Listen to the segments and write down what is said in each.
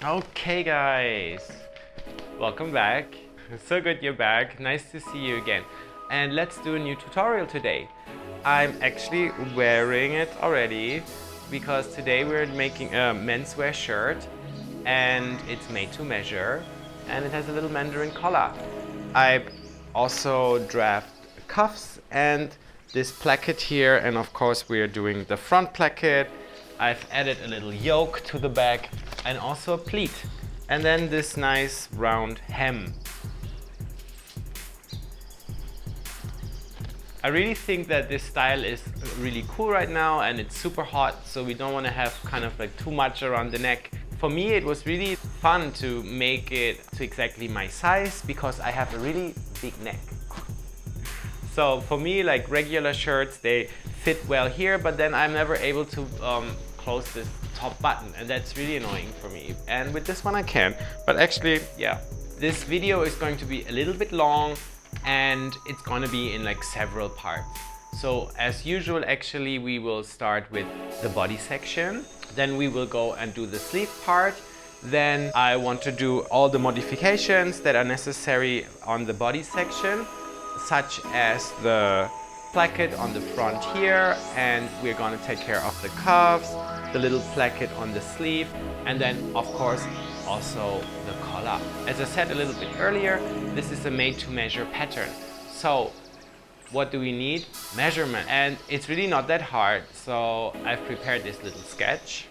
Okay guys, welcome back. It's so good you're back. Nice to see you again. And let's do a new tutorial today. I'm actually wearing it already because today we're making a menswear shirt and it's made to measure and it has a little Mandarin collar. I also draft cuffs and this placket here, and of course we are doing the front placket. I've added a little yoke to the back and also a pleat. And then this nice round hem. I really think that this style is really cool right now and it's super hot, so we don't want to have kind of like too much around the neck. For me it was really fun to make it to exactly my size because I have a really big neck. So for me, like regular shirts, they fit well here, but then I'm never able to close this top button, and that's really annoying for me. And with this one I can, but actually, yeah. This video is going to be a little bit long and it's going to be in like several parts. So as usual, actually, we will start with the body section. Then we will go and do the sleeve part. Then I want to do all the modifications that are necessary on the body section, such as the placket on the front here, and we're going to take care of the cuffs, the little placket on the sleeve, and then of course also the collar. As I said a little bit earlier, this is a made to measure pattern. So what do we need? Measurement. And it's really not that hard. So I've prepared this little sketch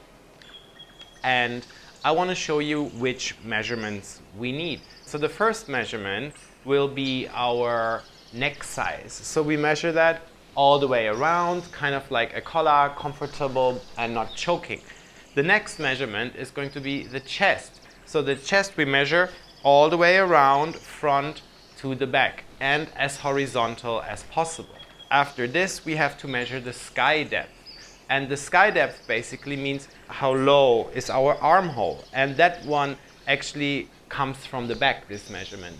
and I want to show you which measurements we need. So the first measurement will be our neck size. So we measure that all the way around, kind of like a collar, comfortable and not choking. The next measurement is going to be the chest. So the chest we measure all the way around, front to the back, and as horizontal as possible. After this, we have to measure the sky depth. And the sky depth basically means how low is our armhole. And that one actually comes from the back, this measurement.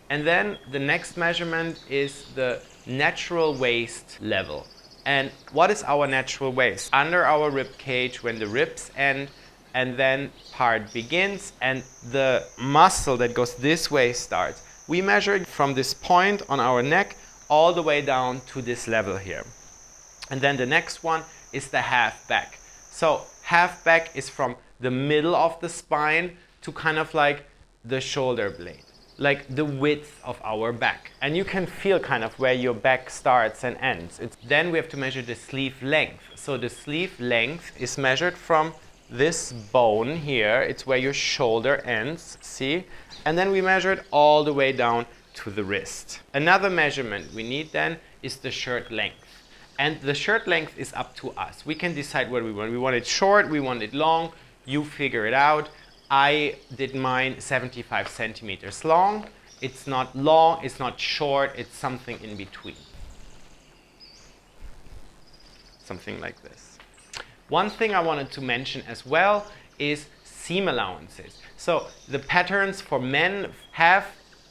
And then the next measurement is the natural waist level. And what is our natural waist? Under our rib cage, when the ribs end and then part begins and the muscle that goes this way starts. We measure it from this point on our neck all the way down to this level here. And then the next one is the half back. So half back is from the middle of the spine to kind of like the shoulder blade, like the width of our back. And you can feel kind of where your back starts and ends. Then we have to measure the sleeve length. So the sleeve length is measured from this bone here. It's where your shoulder ends, see? And then we measure it all the way down to the wrist. Another measurement we need then is the shirt length. And the shirt length is up to us. We can decide what we want. We want it short, we want it long, you figure it out. I did mine 75 centimeters long. It's not long, it's not short, it's something in between. Something like this. One thing I wanted to mention as well is seam allowances. So the patterns for men have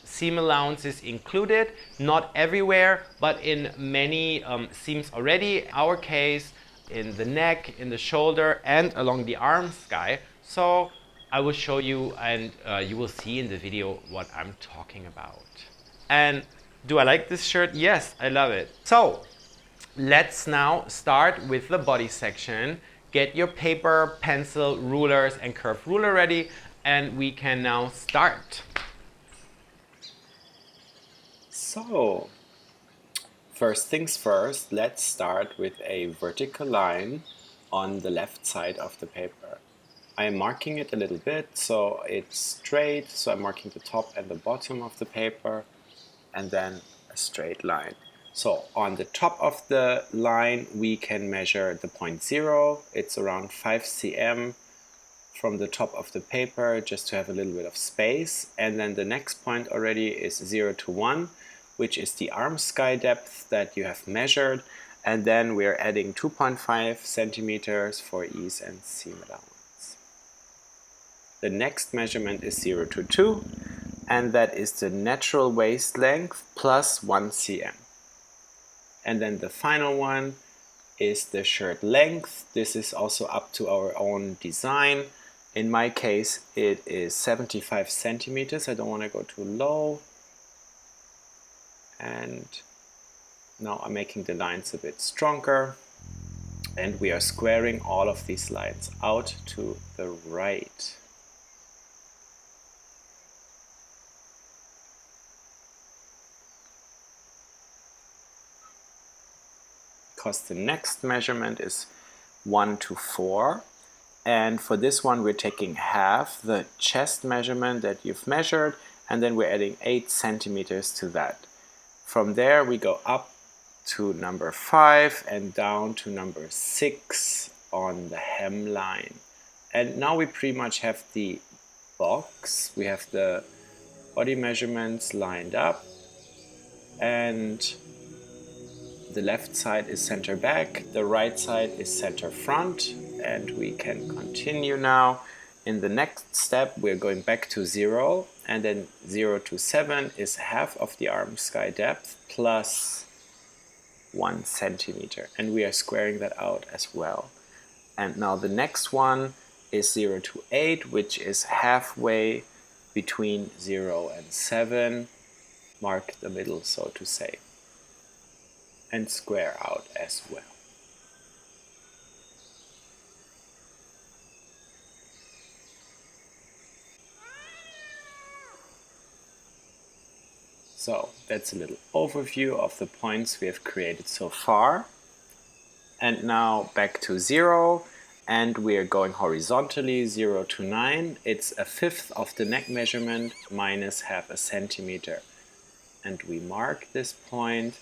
seam allowances included, not everywhere, but in many seams already. In our case, in the neck, in the shoulder, and along the arm sky. So I will show you and you will see in the video what I'm talking about. And do I like this shirt? Yes, I love it. So let's now start with the body section. Get your paper, pencil, rulers, and curved ruler ready, and we can now start. So, first things first, let's start with a vertical line on the left side of the paper. I'm marking it a little bit so it's straight, so I'm marking the top and the bottom of the paper, and then a straight line. So on the top of the line we can measure the point 0, it's around 5 cm from the top of the paper just to have a little bit of space, and then the next point already is 0 to 1, which is the arm sky depth that you have measured, and then we're adding 2.5 centimeters for ease and seam allowance. The next measurement is 0 to 2, and that is the natural waist length plus 1 cm. And then the final one is the shirt length. This is also up to our own design. In my case, it is 75 centimeters. I don't want to go too low. And now I'm making the lines a bit stronger. And we are squaring all of these lines out to the right. Because the next measurement is 1 to 4. And for this one, we're taking half the chest measurement that you've measured, and then we're adding 8 centimeters to that. From there, we go up to number 5 and down to number 6 on the hemline. And now we pretty much have the box. We have the body measurements lined up, and the left side is center back, the right side is center front, and we can continue now. In the next step, we're going back to 0, and then 0 to 7 is half of the arm sky depth plus 1 centimeter, and we are squaring that out as well. And now the next one is 0 to 8, which is halfway between 0 and 7, mark the middle, so to say, and square out as well. So that's a little overview of the points we have created so far. And now back to 0, and we are going horizontally, 0 to 9. It's a fifth of the neck measurement minus half a centimeter. And we mark this point.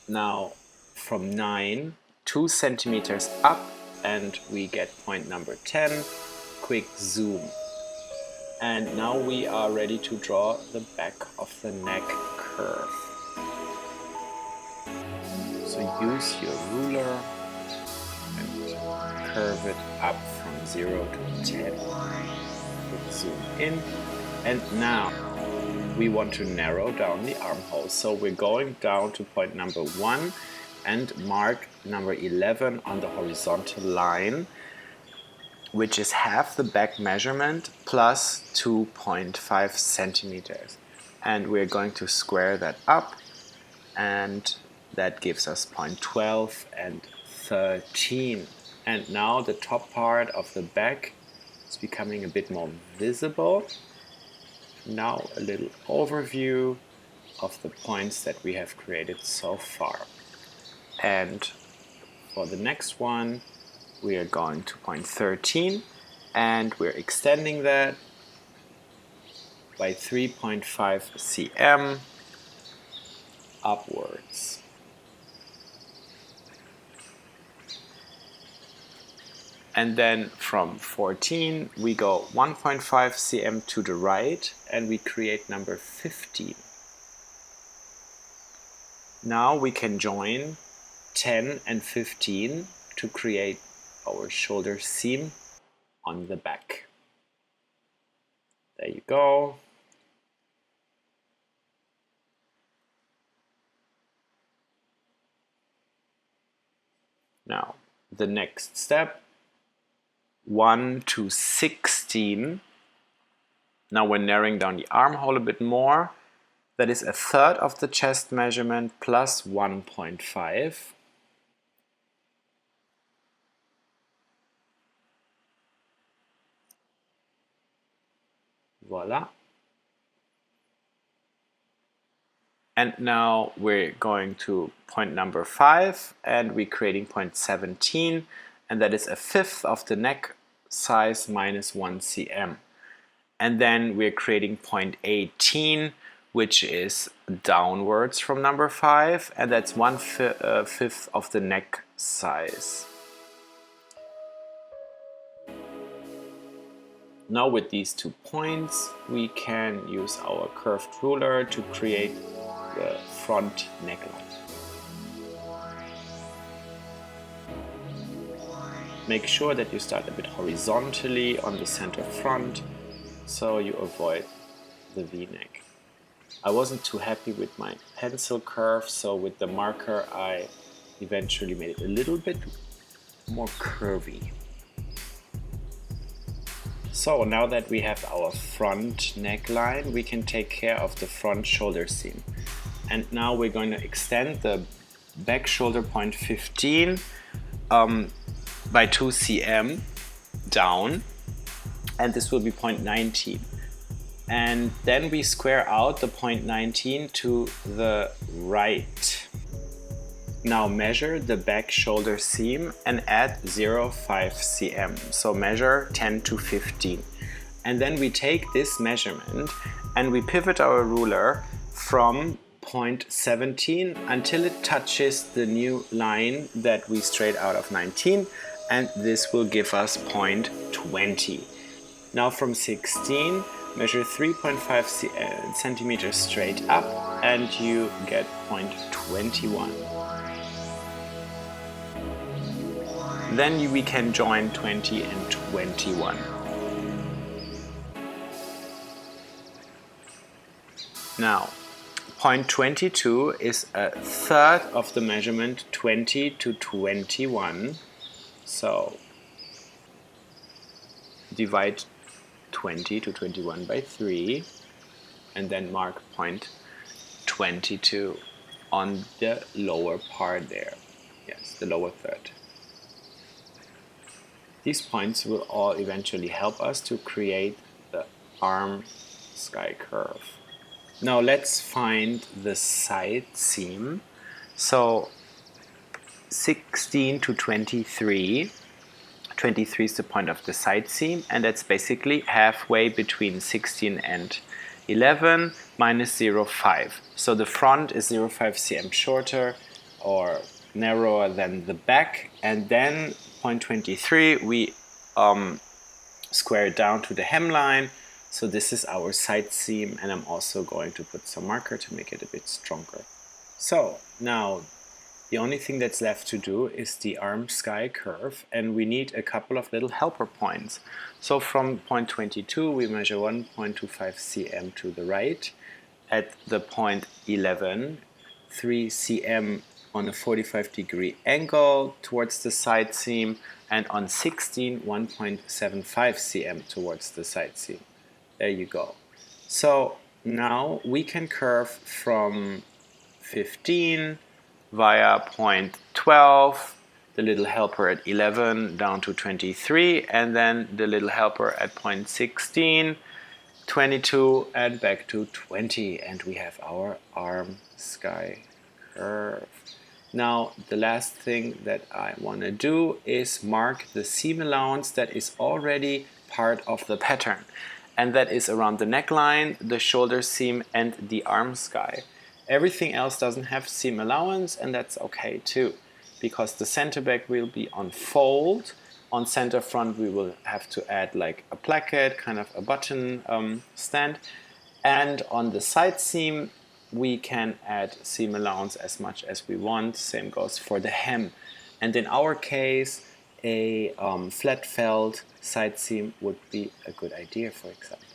Now from 9, 2 centimeters up, and we get point number 10. Quick zoom. And now we are ready to draw the back of the neck curve. So use your ruler and curve it up from 0 to 10. Quick zoom in. And now we want to narrow down the armhole. So we're going down to point number 1 and mark number 11 on the horizontal line, which is half the back measurement plus 2.5 centimeters. And we're going to square that up, and that gives us point 12 and 13. And now the top part of the back is becoming a bit more visible. Now a little overview of the points that we have created so far. And for the next one, we are going to point 13, and we're extending that by 3.5 cm upwards. And then from 14, we go 1.5 cm to the right, and we create number 15. Now we can join 10 and 15 to create our shoulder seam on the back. There you go. Now, the next step, 1 to 16. Now we're narrowing down the armhole a bit more. That is a third of the chest measurement plus 1.5. Voila. And now we're going to point number 5, and we're creating point 17, and that is a fifth of the neck size minus 1 cm. And then we're creating point 18, which is downwards from number 5, and that's 1/5 of the neck size. Now with these 2 points, we can use our curved ruler to create the front neckline. Make sure that you start a bit horizontally on the center front, so you avoid the V-neck. I wasn't too happy with my pencil curve, so with the marker I eventually made it a little bit more curvy. So now that we have our front neckline, we can take care of the front shoulder seam. And now we're going to extend the back shoulder point 15 by 2 cm down, and this will be point 19. And then we square out the point 19 to the right. Now measure the back shoulder seam and add 0.5 cm. So measure 10 to 15. And then we take this measurement and we pivot our ruler from point 17 until it touches the new line that we straight out of 19, and this will give us point 20. Now from 16, measure 3.5 centimeters straight up and you get point 21. Then we can join 20 and 21. Now, point 22 is a third of the measurement 20 to 21. So divide 20 to 21 by 3 and then mark point 22 on the lower part there. Yes, the lower third. These points will all eventually help us to create the arm sky curve. Now let's find the side seam. So 16 to 23. 23 is the point of the side seam, and that's basically halfway between 16 and 11 minus 0.5. So the front is 0.5 cm shorter or narrower than the back, and then point 23 we square it down to the hemline. So this is our side seam, and I'm also going to put some marker to make it a bit stronger. So now the only thing that's left to do is the arm sky curve, and we need a couple of little helper points. So from point 22 we measure 1.25 cm to the right, at the point 11 3 cm on a 45-degree angle towards the side seam, and on 16 1.75 cm towards the side seam. There you go. So now we can curve from 15 via point 12, the little helper at 11 down to 23, and then the little helper at point 16, 22 and back to 20, and we have our arm sky curve. Now the last thing that I want to do is mark the seam allowance that is already part of the pattern, and that is around the neckline, the shoulder seam and the arm sky. Everything else doesn't have seam allowance, and that's okay too, because the center back will be on fold. On center front we will have to add like a placket, kind of a button stand, and on the side seam we can add seam allowance as much as we want. Same goes for the hem, and in our case a flat felt side seam would be a good idea, for example.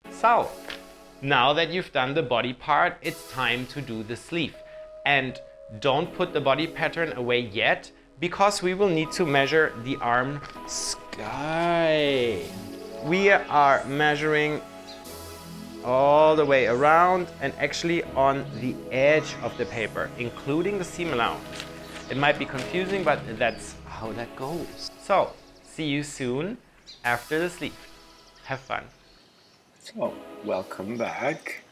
So, now that you've done the body part, it's time to do the sleeve. And don't put the body pattern away yet, because we will need to measure the arm sky. We are measuring all the way around and actually on the edge of the paper, including the seam allowance. It might be confusing, but that's how that goes. So, see you soon after the sleeve. Have fun. So, welcome back.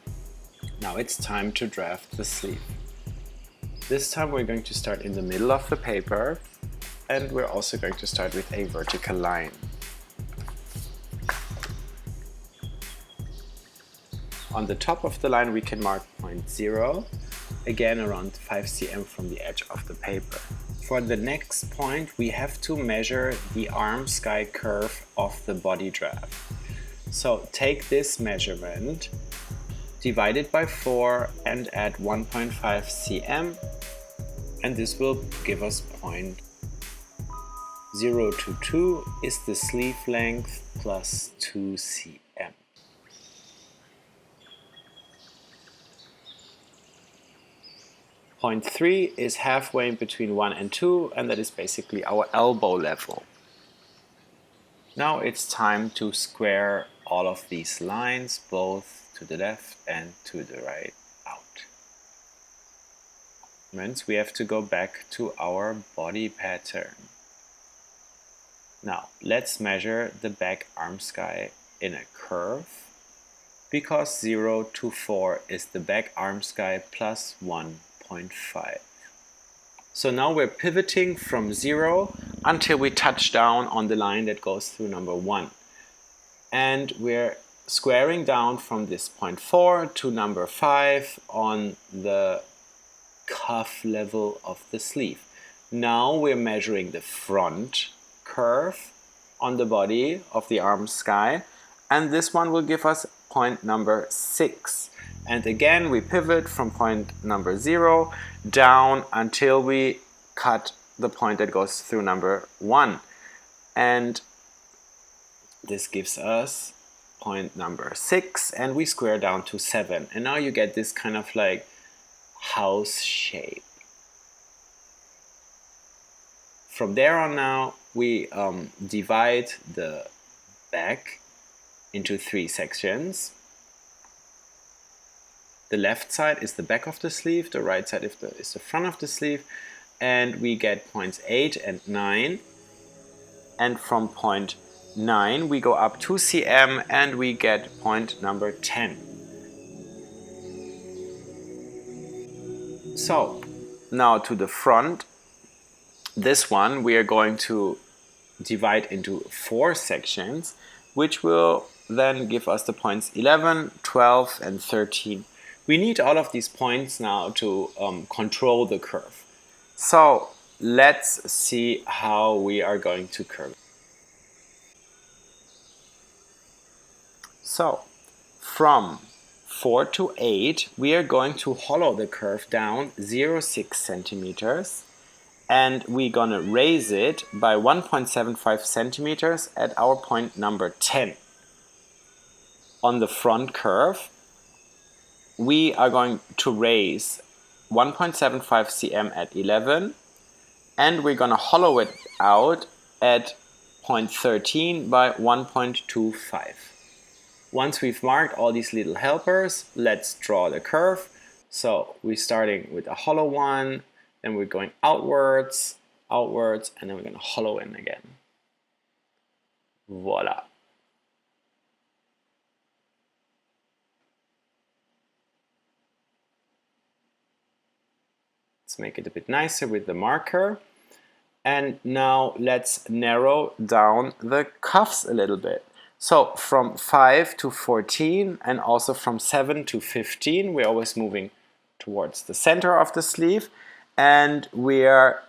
Now it's time to draft the sleeve. This time we're going to start in the middle of the paper, and we're also going to start with a vertical line. On the top of the line we can mark point 0, again around 5 cm from the edge of the paper. For the next point we have to measure the arm sky curve of the body draft. So take this measurement, divide it by 4 and add 1.5 cm, and this will give us point 022 is the sleeve length plus 2 cm. Point 3 is halfway between 1 and 2, and that is basically our elbow level. Now it's time to square all of these lines, both to the left and to the right, out. Means we have to go back to our body pattern. Now let's measure the back arm sky in a curve, because 0 to 4 is the back arm sky plus 1.5. So now we're pivoting from 0 until we touch down on the line that goes through number 1. And we're squaring down from this point 4 to number 5 on the cuff level of the sleeve. Now we're measuring the front curve on the body of the arm sky, and this one will give us point number 6. And again we pivot from point number 0 down until we cut the point that goes through number 1. And this gives us point number 6, and we square down to 7. And now you get this kind of like house shape. From there on now we divide the back into 3 sections. The left side is the back of the sleeve, the right side is the front of the sleeve, and we get points 8 and 9. And from point 9 we go up 2 cm and we get point number 10. So now to the front, this one we are going to divide into 4 sections, which will then give us the points 11, 12 and 13. We need all of these points now to control the curve. So let's see how we are going to curve. So from 4 to 8 we are going to hollow the curve down 0.6 centimeters, and we're gonna raise it by 1.75 centimeters at our point number 10. On the front curve we are going to raise 1.75 cm at 11, and we're going to hollow it out at point 13 by 1.25. Once we've marked all these little helpers, let's draw the curve. So we're starting with a hollow one, then we're going outwards, outwards, and then we're going to hollow in again. Voila. Let's make it a bit nicer with the marker. And now let's narrow down the cuffs a little bit. So from 5 to 14 and also from 7 to 15, we're always moving towards the center of the sleeve, and we are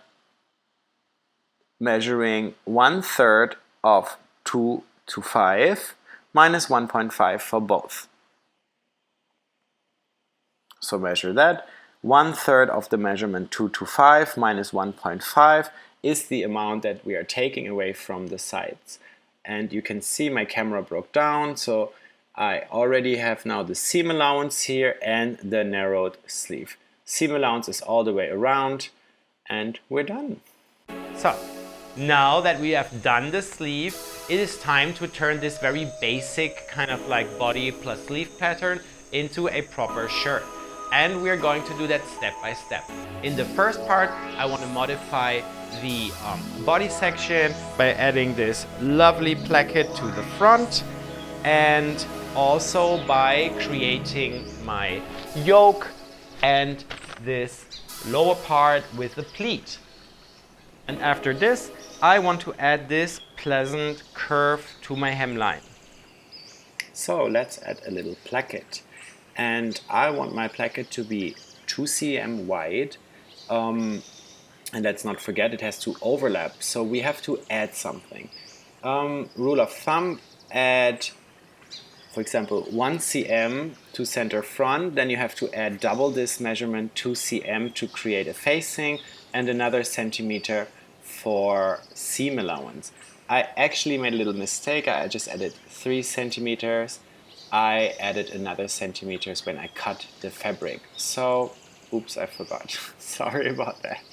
measuring 1/3 of 2 to 5 minus 1.5 for both. So measure that. 1/3 of the measurement 2 to 5 minus 1.5 is the amount that we are taking away from the sides. And you can see my camera broke down, so I already have now the seam allowance here and the narrowed sleeve. Seam allowance is all the way around, and we're done. So now that we have done the sleeve, it is time to turn this very basic kind of like body plus sleeve pattern into a proper shirt. And we're going to do that step by step. In the first part, I want to modify the body section by adding this lovely placket to the front, and also by creating my yoke and this lower part with the pleat. And after this, I want to add this pleasant curve to my hemline. So let's add a little placket. And I want my placket to be 2 cm wide. And let's not forget it has to overlap, so we have to add something. Rule of thumb, add, for example, 1 cm to center front, then you have to add double this measurement, 2 cm, to create a facing, and another centimeter for seam allowance. I actually made a little mistake. I just added 3 centimeters. I added another centimeters when I cut the fabric. So Oops, I forgot. Sorry about that.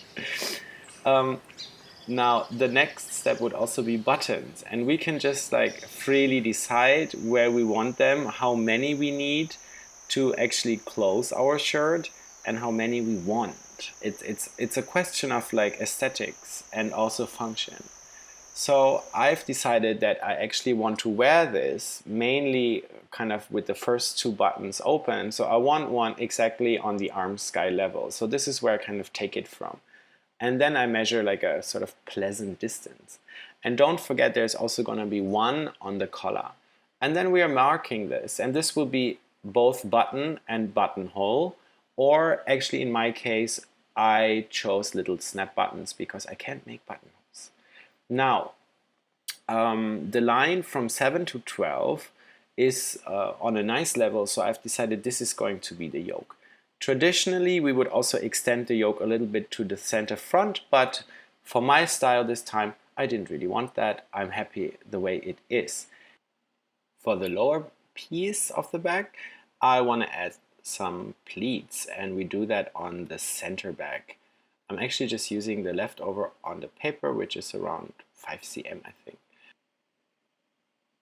Now, the next step would also be buttons, and we can just like freely decide where we want them, how many we need to actually close our shirt, and how many we want. It's a question of like aesthetics and also function. So I've decided that I actually want to wear this mainly kind of with the first two buttons open. So I want one exactly on the arm sky level. So this is where I kind of take it from. And then I measure like a sort of pleasant distance. And don't forget there's also going to be one on the collar. And then we are marking this. And this will be both button and buttonhole. Or actually in my case, I chose little snap buttons because I can't make buttonholes. Now, the line from 7 to 12 is on a nice level, so I've decided this is going to be the yoke. Traditionally, we would also extend the yoke a little bit to the center front, but for my style this time, I didn't really want that. I'm happy the way it is. For the lower piece of the back, I want to add some pleats, and we do that on the center back. I'm actually just using the leftover on the paper, which is around 5 cm, I think.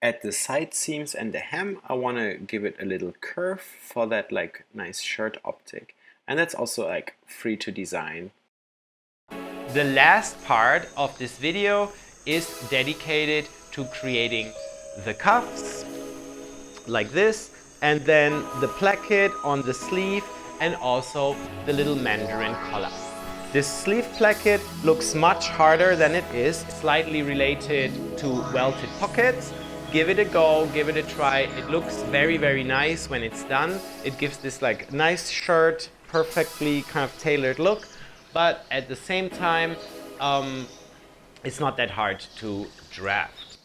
At the side seams and the hem, I want to give it a little curve for that like nice shirt optic. And that's also like free to design. The last part of this video is dedicated to creating the cuffs, like this, and then the placket on the sleeve, and also the little Mandarin collar. This sleeve placket looks much harder than it is, slightly related to welted pockets. Give it a go, give it a try. It looks very, very nice when it's done. It gives this like nice shirt, perfectly kind of tailored look, but at the same time, it's not that hard to draft.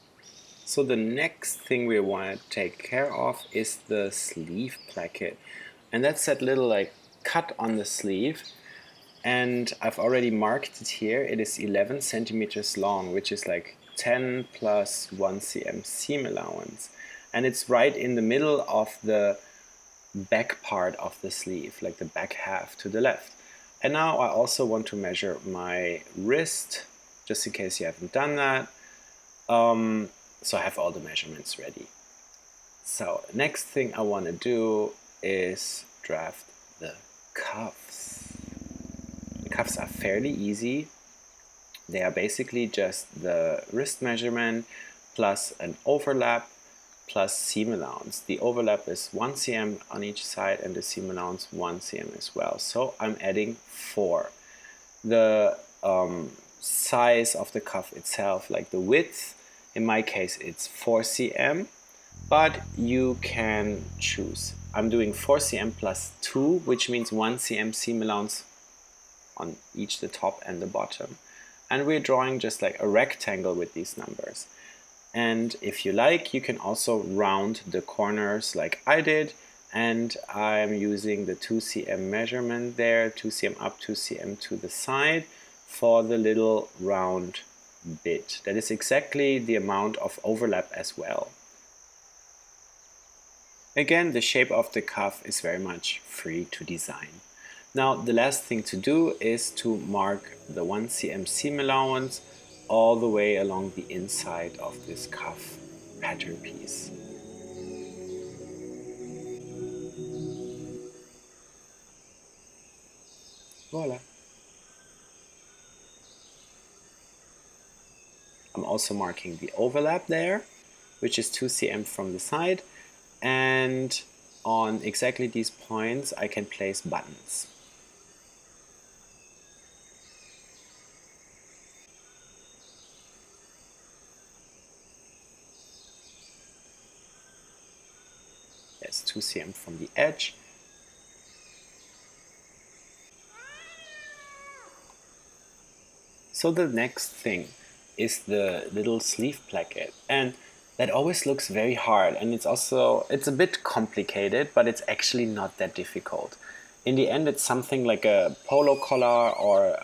So the next thing we want to take care of is the sleeve placket. And that's that little like cut on the sleeve. And I've already marked it here. It is 11 centimeters long, which is like 10 plus 1 cm seam allowance. And it's right in the middle of the back part of the sleeve, like the back half to the left. And now I also want to measure my wrist, just in case you haven't done that. So I have all the measurements ready. So next thing I want to do is draft the cuffs. The cuffs are fairly easy. They are basically just the wrist measurement plus an overlap plus seam allowance. The overlap is 1 cm on each side and the seam allowance 1 cm as well. So I'm adding 4. The size of the cuff itself, like the width, in my case it's 4 cm, but you can choose. I'm doing 4 cm plus 2, which means 1 cm seam allowance on each the top and the bottom. And we're drawing just like a rectangle with these numbers. And if you like, you can also round the corners like I did. And I'm using the 2 cm measurement there, 2 cm up, 2 cm to the side for the little round bit. That is exactly the amount of overlap as well. Again, the shape of the cuff is very much free to design. Now the last thing to do is to mark the 1 cm seam allowance all the way along the inside of this cuff pattern piece. Voila! I'm also marking the overlap there, which is 2 cm from the side, and on exactly these points I can place buttons. There's 2 cm from the edge. So the next thing is the little sleeve placket, and that always looks very hard, and it's a bit complicated, but it's actually not that difficult. In the end, it's something like a polo collar or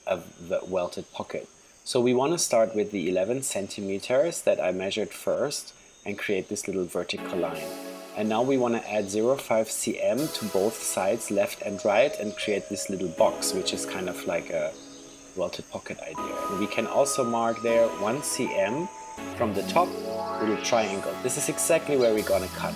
a welted pocket. So we want to start with the 11 centimeters that I measured first and create this little vertical line. And now we want to add 0.5 cm to both sides, left and right, and create this little box, which is kind of like a welted pocket idea. And we can also mark there 1 cm from the top, little triangle. This is exactly where we're gonna cut.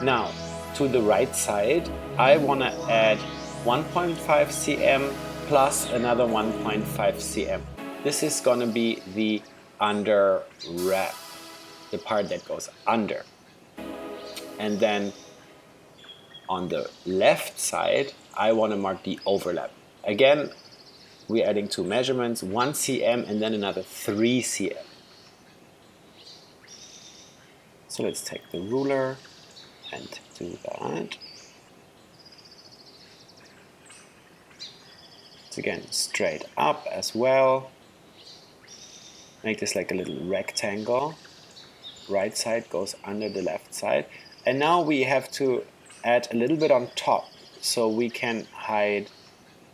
Now, to the right side, I want to add 1.5 cm plus another 1.5 cm. This is gonna be the under wrap, the part that goes under. And then on the left side, I want to mark the overlap. Again, we're adding two measurements, 1 cm and then another 3 cm. So let's take the ruler and do that. It's again straight up as well. Make this like a little rectangle. Right side goes under the left side. And now we have to add a little bit on top so we can hide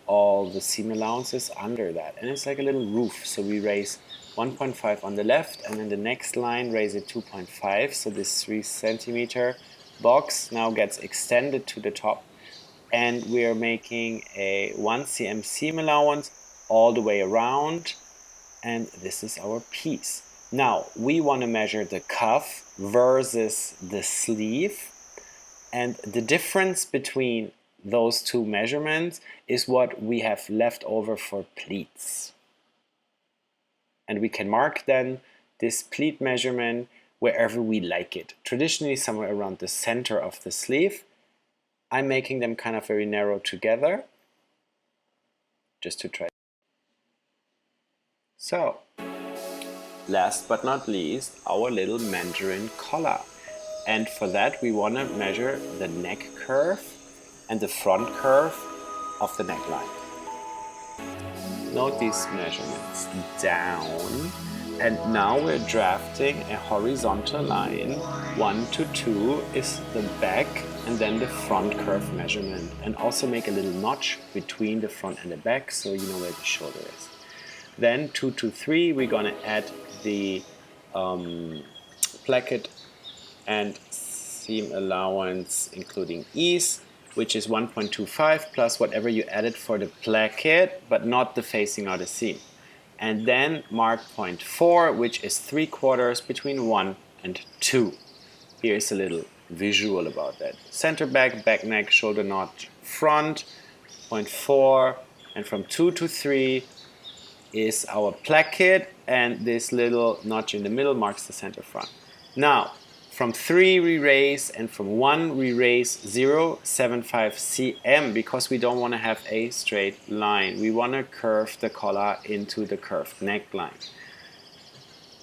all the seam allowances under that. And it's like a little roof. So we raise 1.5 on the left and then the next line raise it 2.5. So this 3 centimeter box now gets extended to the top. And we are making a 1 cm seam allowance all the way around. And this is our piece. Now we want to measure the cuff versus the sleeve, and the difference between those two measurements is what we have left over for pleats. And we can mark then this pleat measurement wherever we like it. Traditionally somewhere around the center of the sleeve. I'm making them kind of very narrow together, just to try. So, last but not least, our little Mandarin collar. And for that we want to measure the neck curve and the front curve of the neckline. Note these measurements down. And now we're drafting a horizontal line. 1 to 2 is the back and then the front curve measurement. And also make a little notch between the front and the back so you know where the shoulder is. Then 2 to 3, we're going to add the placket and seam allowance including ease, which is 1.25 plus whatever you added for the placket, but not the facing or the seam. And then mark 0.4, which is 3/4 between 1 and 2. Here's a little visual about that. Center back, back neck, shoulder notch, front, 0.4, and from 2 to 3 is our placket, and this little notch in the middle marks the center front. Now, from 3 we raise, and from 1 we raise 0.75 cm because we don't want to have a straight line. We want to curve the collar into the curved neckline.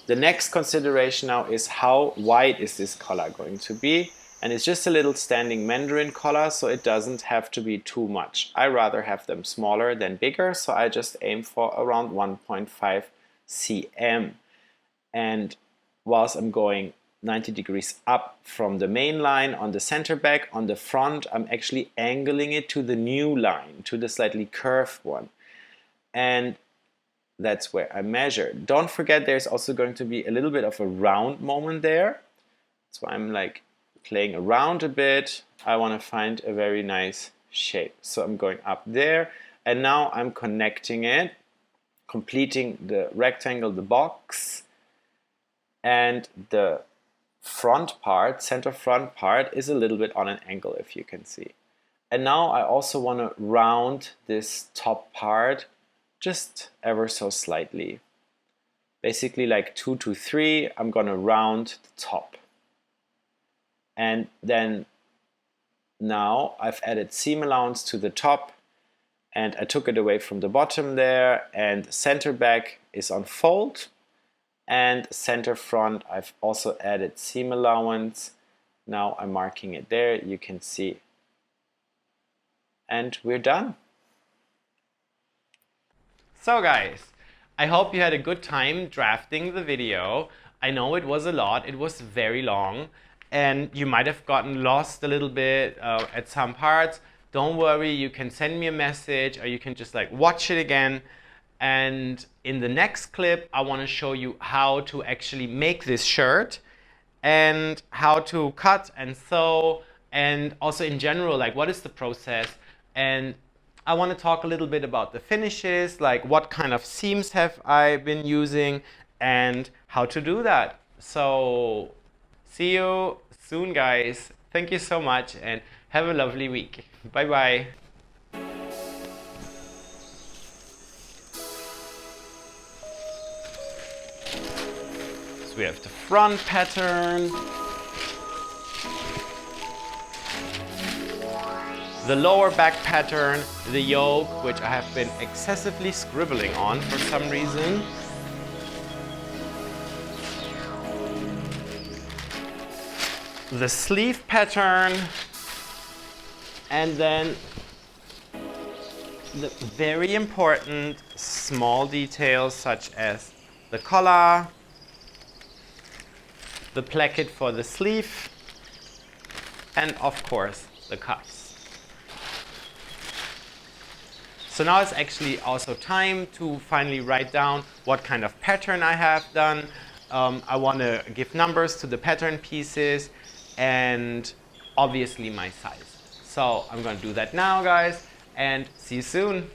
The next consideration now is how wide is this collar going to be, and it's just a little standing Mandarin collar, so it doesn't have to be too much. I rather have them smaller than bigger, so I just aim for around 1.5 cm. And whilst I'm going 90 degrees up from the main line on the center back, on the front I'm actually angling it to the new line, to the slightly curved one. And that's where I measure. Don't forget there's also going to be a little bit of a round moment there. That's why I'm like playing around a bit. I want to find a very nice shape. So I'm going up there and now I'm connecting it, completing the rectangle, the box, and the front part, center front part is a little bit on an angle, if you can see. And now I also want to round this top part just ever so slightly. Basically like 2 to 3, I'm going to round the top. And then now I've added seam allowance to the top and I took it away from the bottom there, and center back is on fold. And center front, I've also added seam allowance. Now I'm marking it there, you can see. And we're done. So guys, I hope you had a good time drafting the video. I know it was a lot, it was very long, and you might have gotten lost a little bit at some parts. Don't worry, you can send me a message or you can just like watch it again. And in the next clip, I want to show you how to actually make this shirt. and how to cut and sew, and also in general, like what is the process. And I want to talk a little bit about the finishes, like what kind of seams have I been using and how to do that. So see you soon, guys. Thank you so much and have a lovely week. Bye bye. So we have the front pattern, the lower back pattern, the yoke, which I have been excessively scribbling on for some reason. The sleeve pattern, and then the very important small details such as the collar, the placket for the sleeve, and of course the cuffs. So now it's actually also time to finally write down what kind of pattern I have done. I want to give numbers to the pattern pieces and obviously my size. So I'm going to do that now, guys, and see you soon.